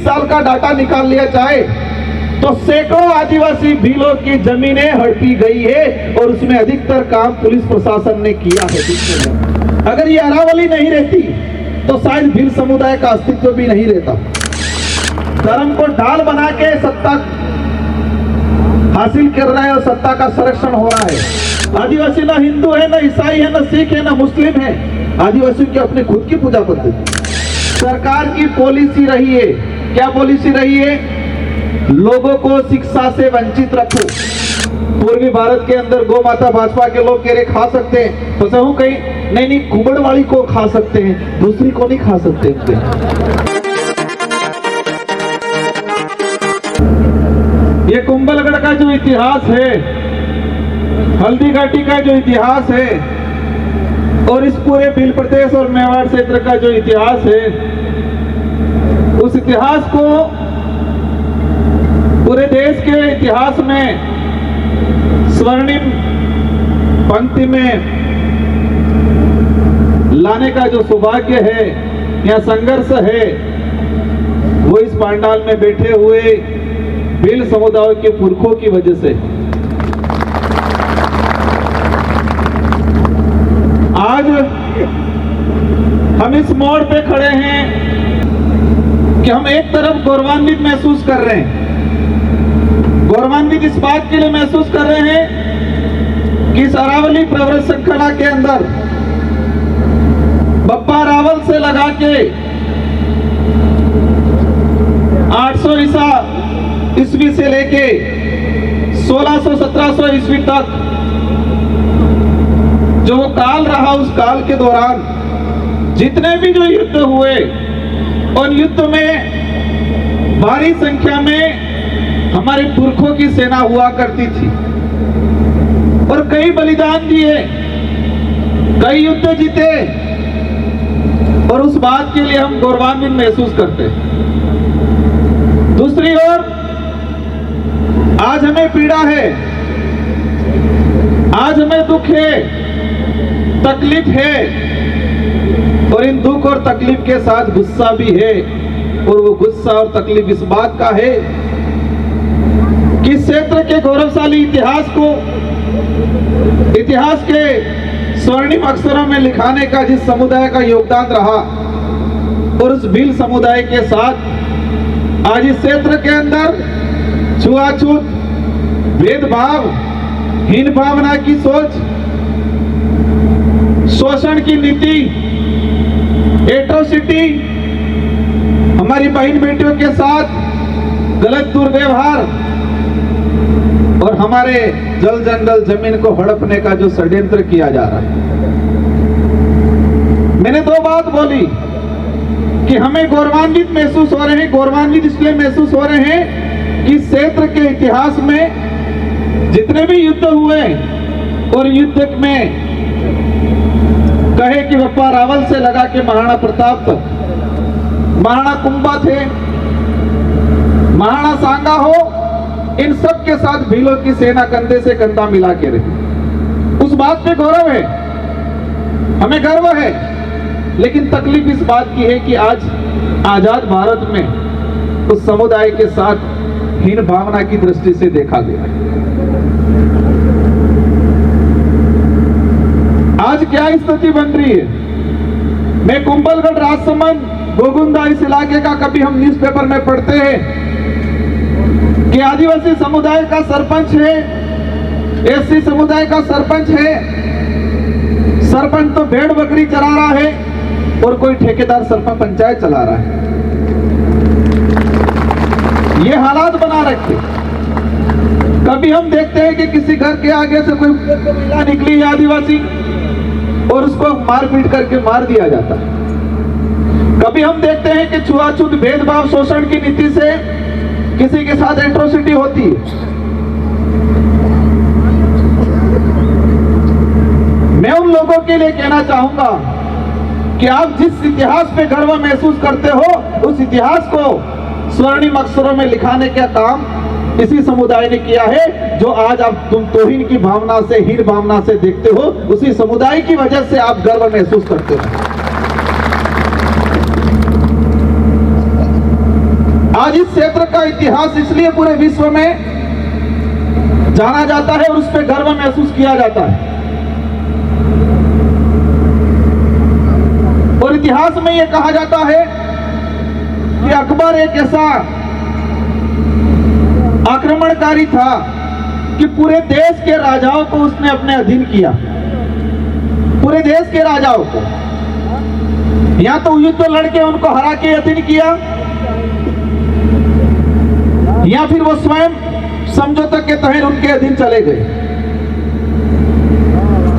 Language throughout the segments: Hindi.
20 साल का डाटा निकाल लिया जाए तो सैकड़ों आदिवासी भीलों की जमीनें हड़पी गई है और उसमें अधिकतर काम पुलिस प्रशासन ने किया है। अगर ये अरावली नहीं रहती तो शायद भील समुदाय का अस्तित्व भी नहीं रहता। धर्म को ढाल बना के सत्ता हासिल कर रहा है और सत्ता का संरक्षण हो रहा है। आदिवासी ना हिंदू है, ना ईसाई है, ना सिख है, ना मुस्लिम है। आदिवासियों की अपनी खुद की पूजा पद्धति। सरकार की पॉलिसी रही है, क्या पॉलिसी रही है? लोगों को शिक्षा से वंचित रखो। पूर्वी भारत के अंदर गौ माता भाजपा के लोग कह रहे खा सकते हैं, तो सहू कहीं नहीं, कुबड़वाड़ी को खा सकते हैं, दूसरी को नहीं खा सकते। ये कुंभलगढ़ का जो इतिहास है, हल्दी घाटी का जो इतिहास है और इस पूरे भील प्रदेश और मेवाड़ क्षेत्र का जो इतिहास है, उस इतिहास को पूरे देश के इतिहास में स्वर्णिम पंक्ति में लाने का जो सौभाग्य है या संघर्ष है, वो इस पांडाल में बैठे हुए भील समुदाय के पुरखों की वजह से। आज हम इस मोड़ पे खड़े हैं कि हम एक तरफ गौरवान्वित महसूस कर रहे हैं। गौरवान्वित इस बात के लिए महसूस कर रहे हैं कि इस अरावली प्रवृत्त श्रृंखला के अंदर बप्पा रावल से लगा के 800 ईस्वी से लेके 1600-1700 ईस्वी तक जो वो काल रहा, उस काल के दौरान जितने भी जो युद्ध हुए, उन युद्ध में भारी संख्या में हमारे पुरखों की सेना हुआ करती थी और कई बलिदान दिए, कई युद्ध जीते और उस बात के लिए हम गौरवान्वित महसूस करते हैं। दूसरी ओर आज हमें पीड़ा है, आज हमें दुख है, तकलीफ है और इन दुख और तकलीफ के साथ गुस्सा भी है। और वो गुस्सा और तकलीफ इस बात का है कि क्षेत्र के गौरवशाली इतिहास को इतिहास के स्वर्णिम अक्षरों में लिखाने का जिस समुदाय का योगदान रहा और उस भील समुदाय के साथ आज इस क्षेत्र के अंदर छुआछूत, भेदभाव, हीन भावना की सोच, शोषण की नीति, एट्रोसिटी, हमारी बहन बेटियों के साथ गलत दुर्व्यवहार और हमारे जल जंगल जमीन को हड़पने का जो षड्यंत्र किया जा रहा है। मैंने दो बात बोली कि हमें गौरवान्वित महसूस हो रहे हैं। गौरवान्वित इसलिए महसूस हो रहे हैं कि क्षेत्र के इतिहास में जितने भी युद्ध हुए और युद्ध में कहे कि बप्पा रावल से लगा के महाराणा प्रताप तक, महाराणा कुंभा थे, महाराणा सांगा हो, इन सब के साथ भीलों की सेना कंधे से कंधा मिला के रही। उस बात पे गौरव है, हमें गर्व है, लेकिन तकलीफ इस बात की है कि आज आजाद भारत में उस समुदाय के साथ हीन भावना की दृष्टि से देखा गया। आज क्या स्थिति बन रही है? मैं कुंभलगढ़, राजसमंद, गोगुंदा इस इलाके का कभी हम न्यूज़पेपर में पढ़ते हैं कि आदिवासी समुदाय का सरपंच है, एससी समुदाय का सरपंच है, सरपंच तो भेड़ बकरी चला रहा है और कोई ठेकेदार सरपंच पंचायत चला रहा है। ये हालात बना रखे। कभी हम देखते हैं कि किसी घर के आगे से कोई महिला निकली है आदिवासी और उसको मार पीट करके मार दिया जाता है। कभी हम देखते हैं कि छुआछूत, भेदभाव, शोषण की नीति से किसी के साथ एट्रोसिटी होती है। मैं उन लोगों के लिए कहना चाहूंगा कि आप जिस इतिहास पे गर्व महसूस करते हो, उस इतिहास को स्वर्णिम अक्षरों में लिखाने का काम इसी समुदाय ने किया है। जो आज आप तुम तौहीन की भावना से, हीन भावना से देखते हो, उसी समुदाय की वजह से आप गर्व महसूस करते हो। आज इस क्षेत्र का इतिहास इसलिए पूरे विश्व में जाना जाता है और उस पर गर्व महसूस किया जाता है। और इतिहास में यह कहा जाता है कि अकबर एक ऐसा आक्रमणकारी था कि पूरे देश के राजाओं को उसने अपने अधीन किया। पूरे देश के राजाओं को या तो युद्ध लड़के उनको हरा के अधीन किया, या फिर वो स्वयं समझौते के तहत उनके अधीन चले गए।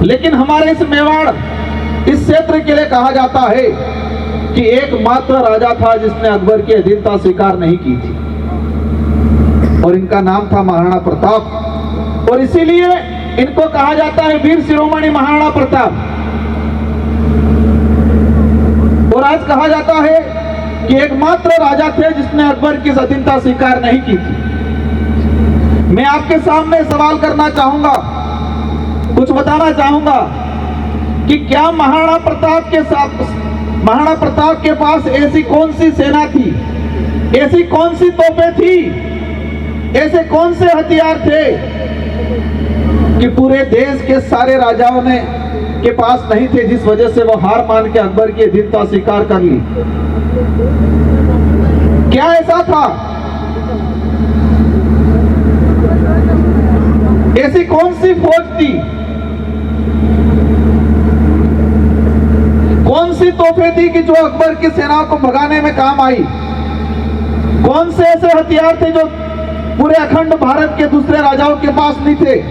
लेकिन हमारे इस मेवाड़ इस क्षेत्र के लिए कहा जाता है कि एकमात्र राजा था जिसने अकबर की अधीनता स्वीकार नहीं की थी, और इनका नाम था महाराणा प्रताप। और इसीलिए इनको कहा जाता है वीर शिरोमणि महाराणा प्रताप। और आज कहा जाता है कि एकमात्र राजा थे जिसने अकबर की अधीनता स्वीकार नहीं की थी। मैं आपके सामने सवाल करना चाहूंगा, कुछ बताना चाहूंगा कि क्या महाराणा प्रताप के पास ऐसी कौन सी सेना थी, ऐसी कौन सी तोपें थी, ऐसे कौन से हथियार थे कि पूरे देश के सारे राजाओं ने के पास नहीं थे, जिस वजह से वो हार मान के अकबर की अधीनता स्वीकार कर ली? क्या ऐसा था? ऐसी कौन सी फौज थी, कौन सी तोपें थी कि जो अकबर की सेनाओं को भगाने में काम आई? कौन से ऐसे हथियार थे जो पूरे अखंड भारत के दूसरे राजाओं के पास नहीं थे?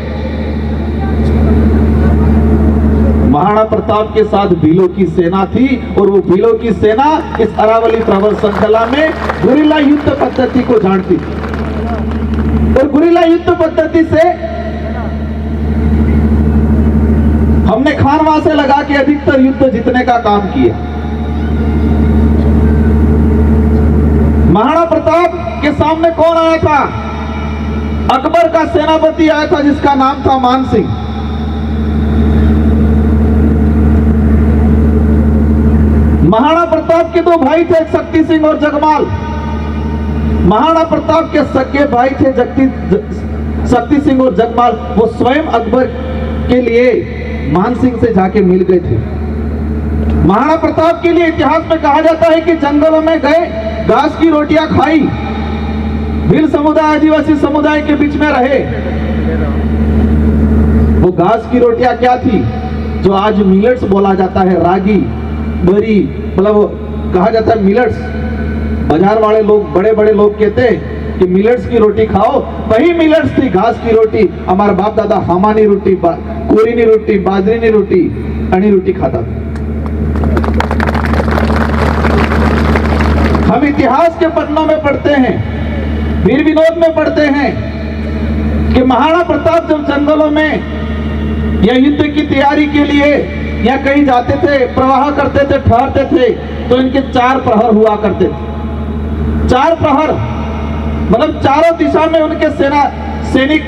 महाराणा प्रताप के साथ भीलों की सेना थी, और वो भीलों की सेना इस अरावली प्रबल श्रृंखला में गुरिल्ला युद्ध पद्धति को जानती थी। और गुरिल्ला युद्ध पद्धति से हमने खानवा से लगा के अधिकतर युद्ध जीतने का काम किया। महाराणा प्रताप के सामने कौन आया था? अकबर का सेनापति आया था जिसका नाम था मान सिंह। महाराणा प्रताप के दो भाई थे, शक्ति सिंह और जगमाल। महाराणा प्रताप के सगे भाई थे शक्ति सिंह और जगमाल। वो स्वयं अकबर के लिए मान सिंह से जाके मिल गए थे। महाराणा प्रताप के लिए इतिहास में कहा जाता है कि जंगलों में गए, घास की रोटियां खाई, भील समुदाय आदिवासी समुदाय के बीच में रहे। वो घास की रोटियां क्या थी? जो आज मिलेट्स बोला जाता है, रागी, बरी, मतलब कहा जाता है मिलेट्स। बाजार वाले लोग, बड़े बड़े लोग कहते हैं कि मिलेट्स की रोटी खाओ, वही मिलेट्स थी, घास की रोटी। हमारा बाप दादा हमानी रोटी, कोरीनी रोटी, बाजरीनी रोटी, अणी रोटी खाता था। हम इतिहास के पन्नों में पढ़ते हैं, वीर विनोद में पढ़ते हैं कि महाराणा प्रताप जब जंगलों में या युद्ध की तैयारी के लिए या कहीं जाते थे, प्रवाह करते थे, ठहरते थे, तो इनके 4 प्रहर हुआ करते थे। 4 प्रहर मतलब चारों दिशा में उनके सैनिक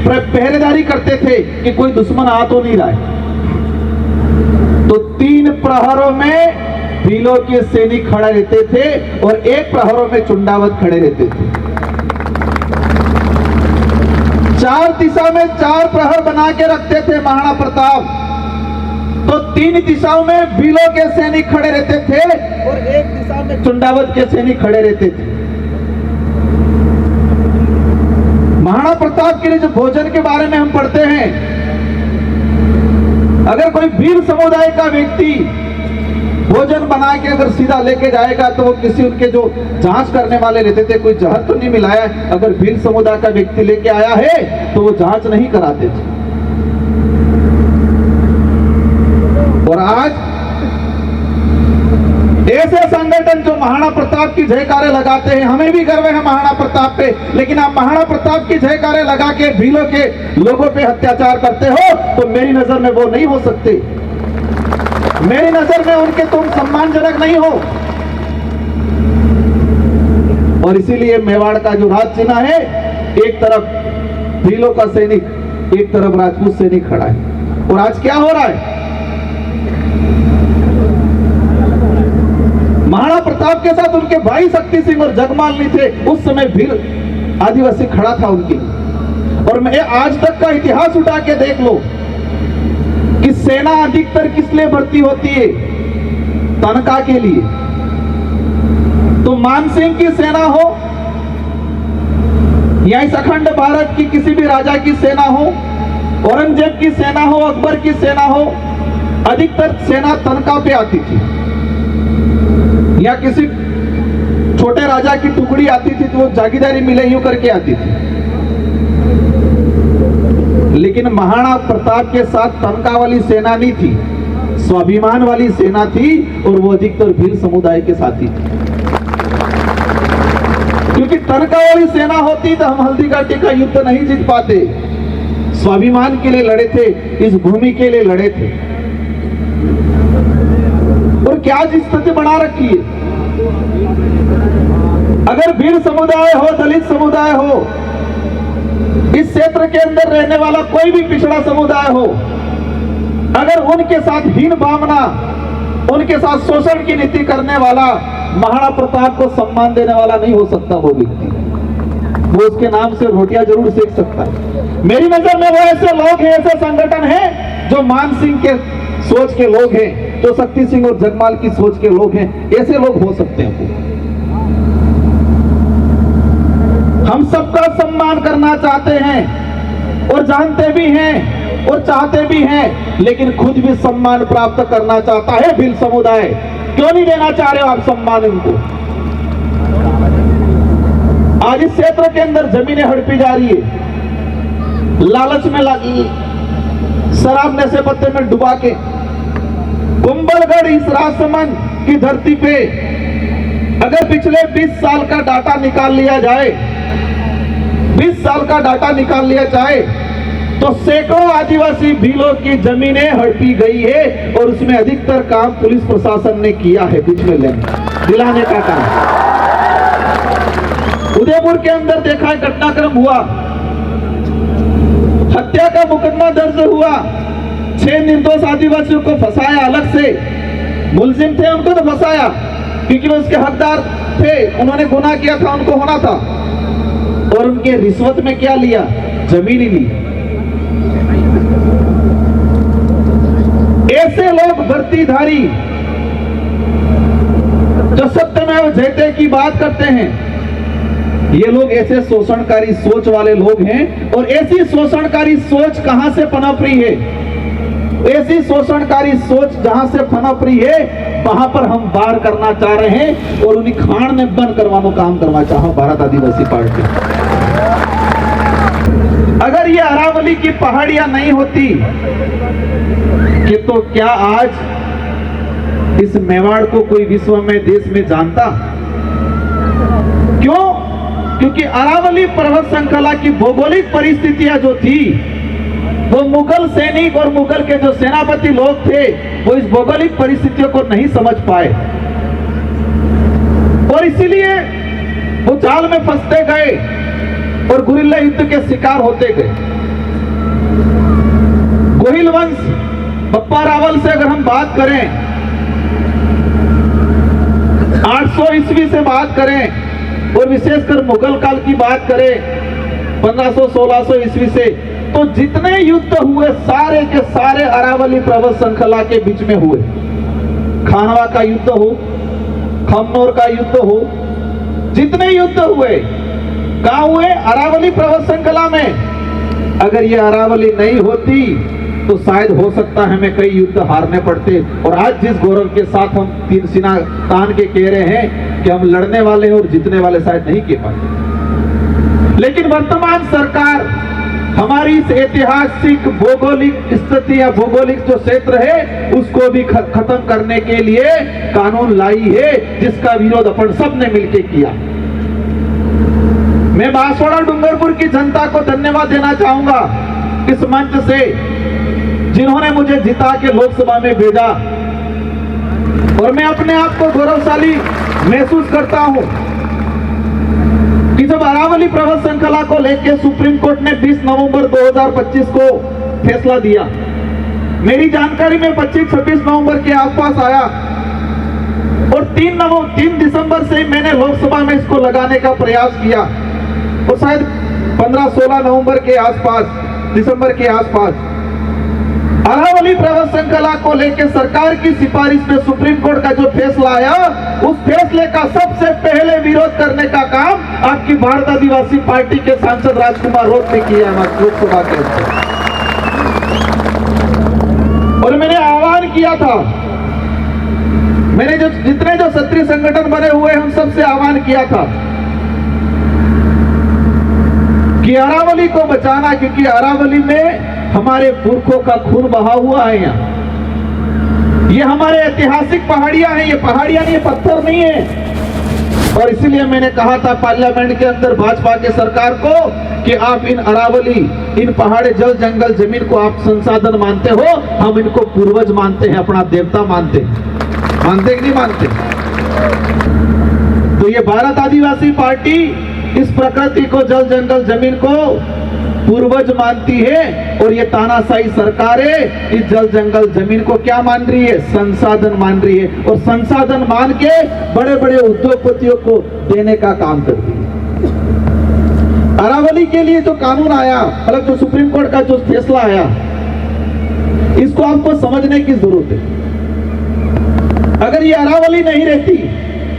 पहरेदारी करते थे कि कोई दुश्मन आ तो नहीं रहा है। तो 3 प्रहरों में भीलों के सैनिक खड़े रहते थे और 1 प्रहरों में चुंडावत खड़े रहते थे। 4 दिशा में 4 प्रहर बना के रखते थे महाराणा प्रताप। तो 3 दिशाओं में भीलों के सैनिक खड़े रहते थे और 1 दिशा में चुंडावत के सैनिक खड़े रहते थे। महाराणा प्रताप के लिए जो भोजन के बारे में हम पढ़ते हैं, अगर कोई भील समुदाय का व्यक्ति भोजन बना के अगर सीधा लेके जाएगा तो वो किसी उनके जो जांच करने वाले रहते थे, कोई जहर तो नहीं मिलाया। अगर भील समुदाय का व्यक्ति लेके आया है तो वो जांच नहीं कराते थे। और आज ऐसे संगठन जो महाराणा प्रताप की जयकारे लगाते हैं, हमें भी गर्व है महाराणा प्रताप पे, लेकिन आप महाराणा प्रताप की जयकारे लगा के भीलों के लोगों पे अत्याचार करते हो तो मेरी नजर में वो नहीं हो सकते। मेरी नजर में उनके तुम सम्मानजनक नहीं हो। और इसीलिए मेवाड़ का जो राज चिन्ह है, एक तरफ भीलों का सैनिक, एक तरफ राजपूत सैनिक खड़ा है। और आज क्या हो रहा है? महाराणा प्रताप प्रताप के साथ उनके भाई शक्ति सिंह और जगमाल नहीं थे, उस समय भील आदिवासी खड़ा था उनके लिए। और मैं आज तक का इतिहास उठा के देख लो कि सेना अधिकतर किस लिए भर्ती होती है? तनख्वाह के लिए। तो मानसिंह की सेना हो या इस अखंड भारत की किसी भी राजा की सेना हो, औरंगजेब की सेना हो, अकबर की सेना हो, अधिकतर सेना तनख्वाह पे आती थी। या किसी छोटे राजा की टुकड़ी आती थी तो वो जागीरदारी मिले यूं करके आती थी। लेकिन महाराणा प्रताप के साथ तनख्वाह वाली सेना नहीं थी, स्वाभिमान वाली सेना थी, और वो अधिकतर भील समुदाय के साथी थी। क्योंकि तनख्वाह वाली सेना होती तो हम हल्दीघाटी का युद्ध नहीं जीत पाते। स्वाभिमान के लिए लड़े थे, इस भूमि के लिए लड़े थे। और क्या स्थिति बना रखी है? अगर भील समुदाय हो, दलित समुदाय हो, इस क्षेत्र के अंदर रहने वाला कोई भी पिछड़ा समुदाय हो, अगर उनके साथ हीन भावना, उनके साथ शोषण की नीति करने वाला महाराणा प्रताप को सम्मान देने वाला नहीं हो सकता वो व्यक्ति। वो उसके नाम से रोटियां जरूर सेक सकता है। मेरी नजर में वो ऐसे लोग हैं, ऐसे संगठन हैं जो मान सिंह के सोच के लोग हैं, जो शक्ति सिंह और जगमाल की सोच के लोग हैं, ऐसे लोग हो सकते हैं। हम सबका सम्मान करना चाहते हैं और जानते भी हैं और चाहते भी हैं, लेकिन खुद भी सम्मान प्राप्त करना चाहता है भील समुदाय। क्यों नहीं देना चाह रहे हो आप सम्मान उनको? आज इस क्षेत्र के अंदर जमीनें हड़पी जा रही है, लालच में लगी, शराब नशे पत्ते में डुबा के। कुंभलगढ़ इस राजसमंद की धरती पे अगर पिछले 20 साल का डाटा निकाल लिया जाए, 20 साल का डाटा निकाल लिया जाए, तो सैकड़ों आदिवासी भीलों की जमीनें हड़पी गई है, और उसमें अधिकतर काम पुलिस प्रशासन ने किया है बीच में दिलाने का काम। उदयपुर के अंदर देखा है घटनाक्रम हुआ, हत्या का मुकदमा दर्ज हुआ, 6 निर्दोष आदिवासियों को फंसाया। अलग से मुलजिम थे उनको तो फंसाया क्योंकि वो उसके हकदार थे, उन्होंने गुनाह किया था, उनको होना था। और उनके रिश्वत में क्या लिया? जमीन ही ली। ऐसे लोग वर्दीधारी जो सत्यमेव जयते की बात करते हैं, ये लोग ऐसे शोषणकारी सोच वाले लोग हैं। और ऐसी शोषणकारी सोच कहां से पनप रही है? ऐसी शोषणकारी सोच जहां से पनप रही है, वहां पर हम वार करना चाह रहे हैं और उन्हीं खान ने बंद करवानो काम करवा चाहो भारत आदिवासी पार्टी। अगर ये अरावली की पहाड़ियां नहीं होती कि तो क्या आज इस मेवाड़ को कोई विश्व में, देश में जानता? क्यों? क्योंकि अरावली पर्वत श्रृंखला की भौगोलिक परिस्थितियां जो थी, वो मुगल सैनिक और मुगल के जो सेनापति लोग थे, वो इस भौगोलिक परिस्थितियों को नहीं समझ पाए और इसीलिए वो जाल में फंसते गए और गुरिल्ला युद्ध के शिकार होते गए। गोहिल वंश, बप्पा रावल से अगर हम बात करें, 800 ईस्वी से बात करें और विशेषकर मुगल काल की बात करें 1500-1600 ईस्वी से, तो जितने युद्ध हुए सारे के सारे अरावली पर्वत श्रृंखला के बीच में हुए। खानवा का युद्ध हो, खमनोर का युद्ध हो, जितने युद्ध हुए कहां हुए? अरावली पर्वत श्रृंखला में। अगर ये अरावली नहीं होती तो शायद हो सकता है हमें कई युद्ध हारने पड़ते। और आज जिस गौरव के साथ हम तीन सीना तान के कह रहे हैं कि हम लड़ने वाले हैं और जीतने वाले, शायद नहीं कह पाते। लेकिन वर्तमान सरकार हमारी इस ऐतिहासिक भौगोलिक स्थिति या भौगोलिक जो क्षेत्र है, उसको भी खत्म करने के लिए कानून लाई है, जिसका विरोध अपन सब ने मिलकर किया। मैं बांसवाड़ा डूंगरपुर की जनता को धन्यवाद देना चाहूंगा इस मंच से, जिन्होंने मुझे जिता के लोकसभा में भेजा। और मैं अपने आप को गौरवशाली महसूस करता हूं कि जब अरावली पर्वत श्रृंखला को लेकर सुप्रीम कोर्ट ने 20 नवंबर 2025 को फैसला दिया, मेरी जानकारी में 25-26 नवंबर के आसपास आया और 3 दिसंबर से मैंने लोकसभा में इसको लगाने का प्रयास किया और शायद 15-16 नवंबर के आसपास, दिसंबर के आसपास अरावली पर्वत श्रृंखला को लेकर सरकार की सिफारिश में सुप्रीम कोर्ट का जो फैसला आया, उस फैसले का सबसे पहले विरोध करने का काम आपकी भारत आदिवासी पार्टी के सांसद राजकुमार रोड ने किया लोकसभा के अंदर। और मैंने आह्वान किया था, मैंने जितने जो क्षत्रिय संगठन बने हुए हम सबसे आह्वान किया था कि अरावली को बचाना, क्योंकि अरावली में हमारे पुरखों का खून बहा हुआ है। यहाँ ये हमारे ऐतिहासिक पहाड़ियां हैं, ये पहाड़ियां नहीं, ये पत्थर नहीं है। और इसीलिए मैंने कहा था पार्लियामेंट के अंदर भाजपा के सरकार को कि आप इन अरावली, इन पहाड़ी जल जंगल जमीन को आप संसाधन मानते हो, हम इनको पूर्वज मानते हैं, अपना देवता मानते हैं। मानते कि नहीं मानते? तो ये भारत आदिवासी पार्टी इस प्रकृति को, जल जंगल जमीन को पूर्वज मानती है और ये तानाशाही सरकारें इस जल जंगल जमीन को क्या मान रही है? संसाधन मान रही है, और संसाधन मान के बड़े बड़े उद्योगपतियों को देने का काम करती है। अरावली के लिए जो कानून आया, मतलब जो सुप्रीम कोर्ट का जो फैसला आया, इसको आपको समझने की जरूरत है। अगर ये अरावली नहीं रहती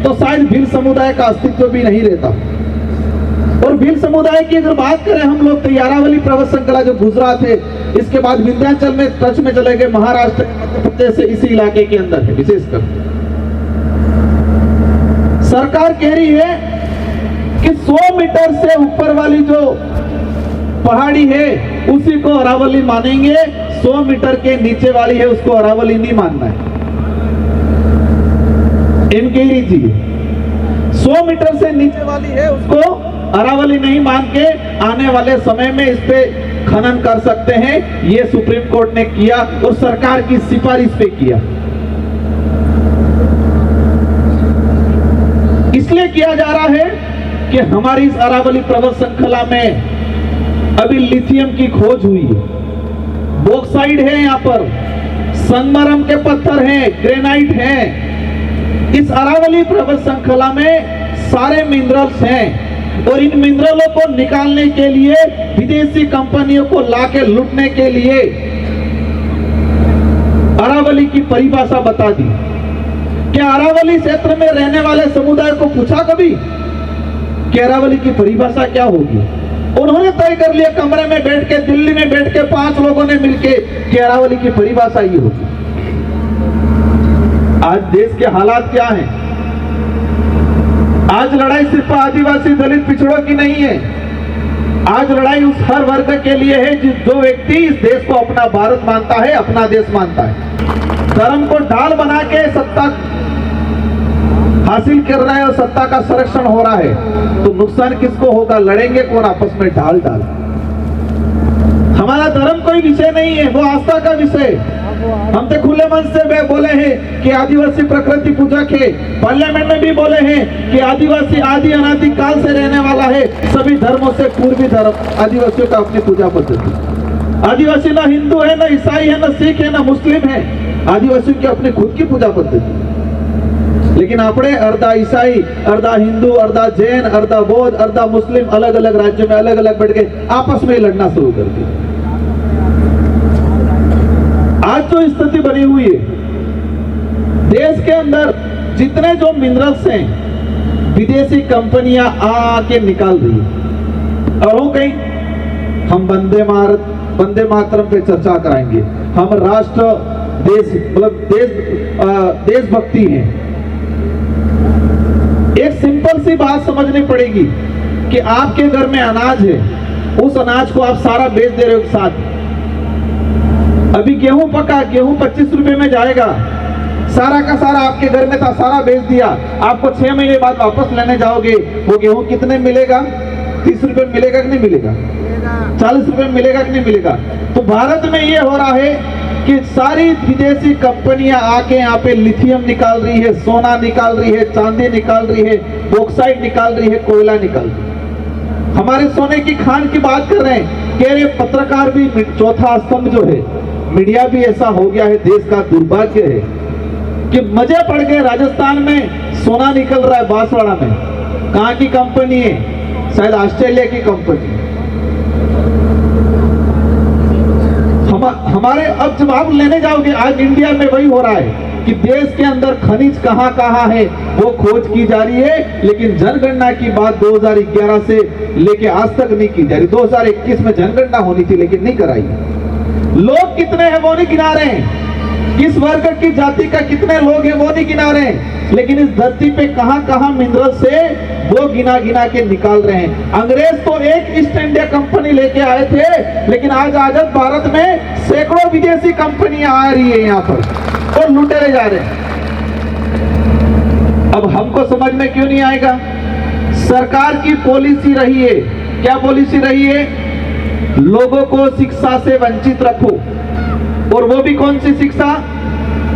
तो शायद भील समुदाय का अस्तित्व भी नहीं रहता। और भील समुदाय की अगर बात करें हम लोग, तो अरावली पर्वत श्रृंखला जो गुजरात है, इसके बाद विंध्याचल में टच में चले गए, महाराष्ट्र, मध्य प्रदेश से इसी इलाके के अंदर है। विशेषकर सरकार कह रही है कि 100 मीटर से ऊपर वाली जो पहाड़ी है उसी को अरावली मानेंगे, 100 मीटर के नीचे वाली है उसको अरावली नहीं मानना है। इनकी रीति 100 मीटर से नीचे वाली है उसको अरावली नहीं मान के आने वाले समय में इस पे खनन कर सकते हैं। ये सुप्रीम कोर्ट ने किया और सरकार की सिफारिश पे किया। इसलिए किया जा रहा है कि हमारी इस अरावली पर्वत श्रृंखला में अभी लिथियम की खोज हुई है, बॉक्साइट है, यहाँ पर संगमरमर के पत्थर हैं, ग्रेनाइट हैं। इस अरावली पर्वत श्रृंखला में सारे मिनरल्स हैं और इन मिनरलों को निकालने के लिए विदेशी कंपनियों को लाके लूटने के लिए अरावली की परिभाषा बता दी। क्या अरावली क्षेत्र में रहने वाले समुदाय को पूछा कभी कि अरावली की परिभाषा क्या होगी? उन्होंने तय कर लिया कमरे में बैठ के, दिल्ली में बैठ के 5 लोगों ने मिलके कि अरावली की परिभाषा ये होगी। आज देश के हालात क्या हैं? आज लड़ाई सिर्फ आदिवासी दलित पिछड़ों की नहीं है, आज लड़ाई उस हर वर्ग के लिए है जो व्यक्ति इस देश को अपना भारत मानता है, अपना देश मानता है। धर्म को ढाल बना के सत्ता हासिल कर रहा है और सत्ता का संरक्षण हो रहा है, तो नुकसान किसको होगा? लड़ेंगे कौन आपस में? ढाल ढाल। हमारा धर्म कोई विषय नहीं है, वो आस्था का विषय। हम तो खुले मन से बोले हैं कि आदिवासी प्रकृति पूजक है, पार्लियामेंट में भी बोले हैं कि आदिवासी आदि अनादि काल से रहने वाला है, सभी धर्मों से पूर्वी धर्म आदिवासियों का अपनी पूजा पद्धति। आदिवासी ना हिंदू है, ना ईसाई है, ना सिख है, ना मुस्लिम है, आदिवासियों की अपनी खुद की पूजा पद्धति। लेकिन अपने अर्धा ईसाई, अर्धा हिंदू, अर्धा जैन, अर्धा बौद्ध, अर्धा मुस्लिम अलग अलग राज्यों में अलग अलग बैठ के आपस में लड़ना शुरू कर दिया। आज जो स्थिति बनी हुई है देश के अंदर, जितने जो मिनरल्स हैं विदेशी कंपनियां आके निकाल रही है। और हो कहीं हम वंदे मातरम पे चर्चा कराएंगे, हम राष्ट्र देश मतलब देशभक्ति है। एक सिंपल सी बात समझनी पड़ेगी कि आपके घर में अनाज है, उस अनाज को आप सारा बेच दे रहे हो साथ। अभी गेहूं पका, गेहूं 25 रुपए में जाएगा, सारा का सारा आपके घर में था, सारा बेच दिया। आपको 6 महीने बाद वापस लेने जाओगे, वो गेहूं कितने मिलेगा? 30 रुपए मिलेगा कि नहीं मिलेगा? 40 रुपए मिलेगा कि नहीं मिलेगा? तो भारत में ये हो रहा है कि सारी विदेशी कंपनियां आके यहाँ पे लिथियम निकाल रही है, सोना निकाल रही है, चांदी निकाल रही है, बॉक्साइट निकाल रही है, कोयला निकाल रही है। हमारे सोने की खान की बात कर रहे हैं, कह रहे पत्रकार भी चौथा स्तंभ जो है, मीडिया भी ऐसा हो गया है, देश का दुर्भाग्य है कि मजे पड़ गए, राजस्थान में सोना निकल रहा है बांसवाड़ा में। कहाँ की कंपनी है? शायद ऑस्ट्रेलिया की कंपनी। हमारे अब जब आप लेने जाओगे, आज इंडिया में वही हो रहा है कि देश के अंदर खनिज कहाँ कहाँ है वो खोज की जा रही है, लेकिन जनगणना की बात 2011 से लेके आज तक नहीं की जा रही। 2021 में जनगणना होनी थी लेकिन नहीं कराई। लोग कितने हैं वो नहीं गिना रहे हैं, किस वर्ग की जाति का कितने लोग हैं वो नहीं गिना रहे हैं, लेकिन इस धरती पे कहां कहां मिनरल से वो गिना गिना के निकाल रहे हैं। अंग्रेज तो एक ईस्ट इंडिया कंपनी लेके आए थे, लेकिन आज आजाद भारत में सैकड़ों विदेशी कंपनियां आ रही है यहाँ पर और लुटेरे जा रहे हैं। अब हमको समझ में क्यों नहीं आएगा? सरकार की पॉलिसी रही है, क्या पॉलिसी रही है? लोगों को शिक्षा से वंचित रखो, और वो भी कौन सी शिक्षा?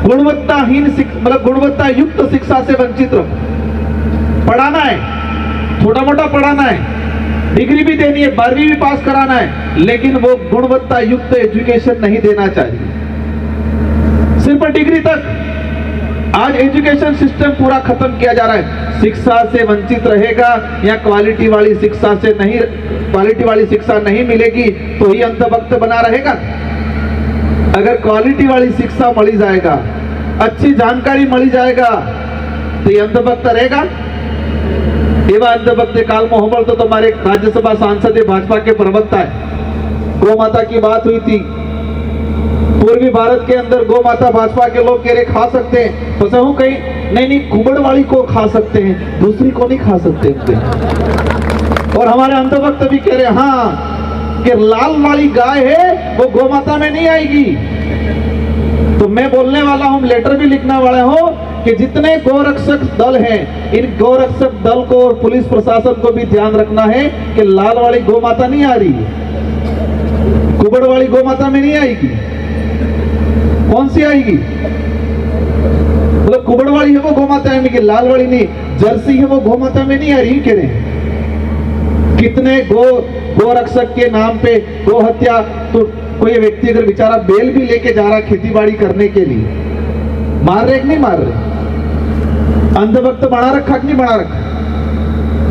गुणवत्ताहीन मतलब गुणवत्ता युक्त शिक्षा से वंचित रखो। पढ़ाना है, छोटा मोटा पढ़ाना है, डिग्री भी देनी है, 12वीं भी पास कराना है, लेकिन वो गुणवत्ता युक्त एजुकेशन नहीं देना चाहिए, सिर्फ डिग्री तक। आज एजुकेशन सिस्टम पूरा खत्म किया जा रहा है। शिक्षा से वंचित रहेगा या क्वालिटी वाली शिक्षा से नहीं, क्वालिटी वाली शिक्षा नहीं मिलेगी तो ही अंधभक्त बना रहेगा। अगर क्वालिटी वाली शिक्षा मिली जाएगा, अच्छी जानकारी मिली जाएगा तो ये अंधभक्त रहेगा। एवं अंधभक्त काल मोहम्मद तो तुम्हारे राज्यसभा सांसद भाजपा के प्रवक्ता है। गौ माता की बात हुई थी, पूर्वी भारत के अंदर गौ माता भाजपा के लोग कह रहे खा सकते हैं, तो सहू कहीं नहीं कुबड़ वाली को खा सकते हैं, दूसरी को नहीं खा सकते। और हमारे अंधभक्त भी कह रहे हाँ कि लाल वाली गाय है वो गौ माता में नहीं आएगी। तो मैं बोलने वाला हूं, लेटर भी लिखने वाला हूं कि जितने गौरक्षक दल हैं, इन गौरक्षक दल को और पुलिस प्रशासन को भी ध्यान रखना है कि लाल वाली गौ माता नहीं आ रही है, कुबड़ वाली गौ माता में नहीं आएगी। कौन सी आएगी? मतलब कुबड़ वाली है वो गौ माता में, कि लाल वाली नहीं, जर्सी है वो गौ माता में नहीं आ रही। कह रहे कितने गोरक्षक के नाम पे गो हत्या, तो कोई व्यक्ति अगर बेचारा बेल भी लेके जा रहा खेती बाड़ी करने के लिए, मार रहे कि नहीं मार रहे? अंधभक्त बना रखा कि नहीं बना रखा?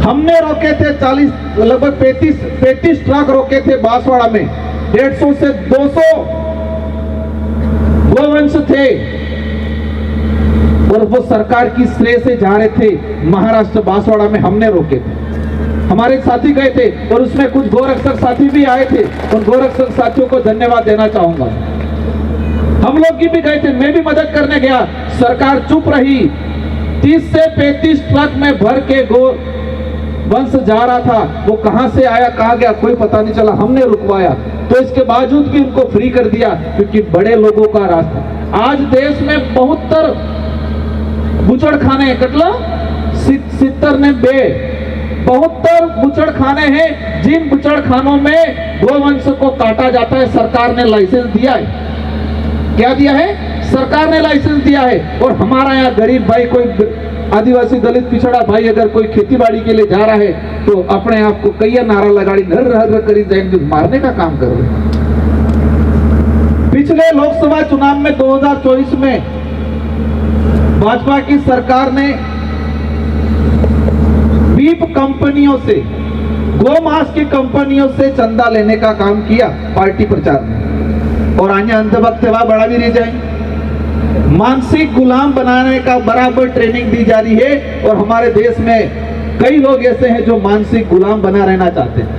हमने रोके थे 40 लगभग 35 ट्रक रोके थे बांसवाड़ा में, 150 से 200 गोवंश थे और वो सरकार की श्रेय से जा रहे थे। महाराष्ट्र बांसवाड़ा में हमने रोके थे, हमारे साथी गए थे और उसमें कुछ गोरक्षक साथी भी आए थे। उन गोरक्षक साथियों को धन्यवाद देना चाहूंगा। हम लोग की भी गए थे, मैं भी मदद करने गया, सरकार चुप रही। 30 से 35 ट्रक में भर के गो वंश जा रहा था, वो कहां से आया कहां गया कोई पता नहीं चला, हमने रुकवाया। तो इसके बावजूद भी उनको फ्री कर दिया, क्योंकि बड़े लोगों का रास्ता। आज देश में 72 बुचड़ खाने, कटला 70 ने 72 बुचड़ खाने हैं, जिन बुचड़ खानों में गोवंश को काटा जाता है। सरकार ने लाइसेंस दिया है। क्या दिया है? सरकार ने लाइसेंस दिया है। और हमारा यहाँ गरीब भाई, कोई आदिवासी दलित पिछड़ा भाई अगर कोई खेती बाड़ी के लिए जा रहा है तो अपने आप को कई नारा लगाड़ी नर करी जाएंगे, मारने का काम कर रहे हैं। पिछले लोकसभा चुनाव में 2024 में भाजपा की सरकार ने बीफ कंपनियों से, गोमांस की कंपनियों से चंदा लेने का काम किया पार्टी प्रचार में। और अन्य अंधभक्त बड़ा भी रह जाए, मानसिक गुलाम बनाने का बराबर ट्रेनिंग दी जा रही है। और हमारे देश में कई लोग ऐसे हैं जो मानसिक गुलाम बना रहना चाहते हैं।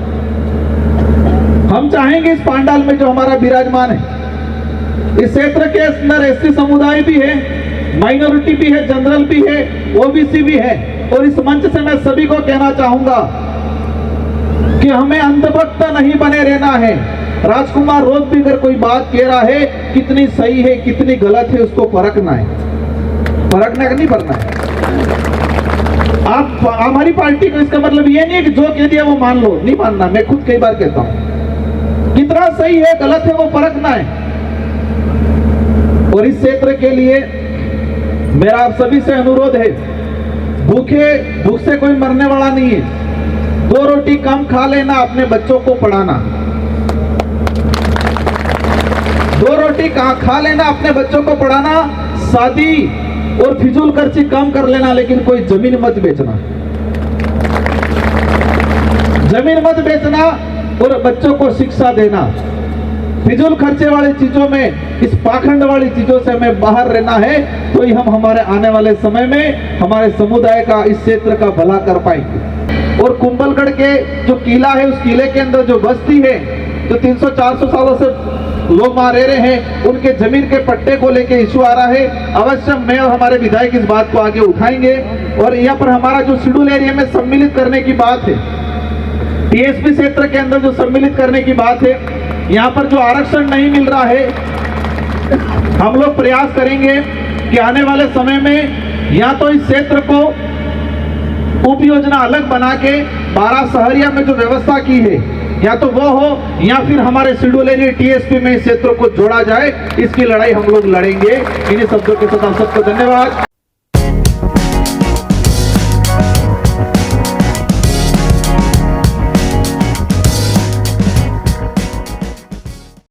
हम चाहेंगे इस पांडाल में जो हमारा विराजमान है, इस क्षेत्र के अंदर एससी समुदाय भी है, माइनॉरिटी भी है, जनरल भी है, ओबीसी भी है। और इस मंच से मैं सभी को कहना चाहूंगा कि हमें अंधभक्त नहीं बने रहना है। राजकुमार रोज भी अगर कोई बात कह रहा है, कितनी सही है कितनी गलत है, उसको परखना है, परखना नहीं पड़ना है। आप हमारी पार्टी को, इसका मतलब ये नहीं है कि जो कह दिया वो मान लो, नहीं मानना। मैं खुद कई बार कहता हूं, कितना सही है गलत है वो परखना है। और इस क्षेत्र के लिए मेरा आप सभी से अनुरोध है, भूख से कोई मरने वाला नहीं है। 2 रोटी कम खा लेना, अपने बच्चों को पढ़ाना। 2 रोटी खा लेना, अपने बच्चों को पढ़ाना। शादी और फिजूल खर्ची कम कर लेना, लेकिन कोई जमीन मत बेचना, जमीन मत बेचना और बच्चों को शिक्षा देना। फिजूल खर्चे वाली चीजों में, इस पाखंड वाली चीजों से हमें बाहर रहना है, तो ही हम हमारे आने वाले समय में हमारे समुदाय का, इस क्षेत्र का भला कर पाएंगे। और कुंभलगढ़ के जो किला है, उस किले के अंदर जो बस्ती है, जो 300-400 सालों से लोग वहां रह रहे हैं, उनके जमीन के पट्टे को लेके इशू आ रहा है। अवश्य मैं और हमारे विधायक इस बात को आगे उठाएंगे। और यहाँ पर हमारा जो शेड्यूल एरिया में सम्मिलित करने की बात है, टीएसपी क्षेत्र के अंदर जो सम्मिलित करने की बात है, यहाँ पर जो आरक्षण नहीं मिल रहा है, हम लोग प्रयास करेंगे कि आने वाले समय में या तो इस क्षेत्र को उप योजना अलग बना के 12 शहरिया में जो व्यवस्था की है, या तो वो हो, या फिर हमारे शेड्यूल एरिया टीएसपी में इस क्षेत्र को जोड़ा जाए। इसकी लड़ाई हम लोग लड़ेंगे। इन्हीं शब्दों के साथ आप सबको धन्यवाद।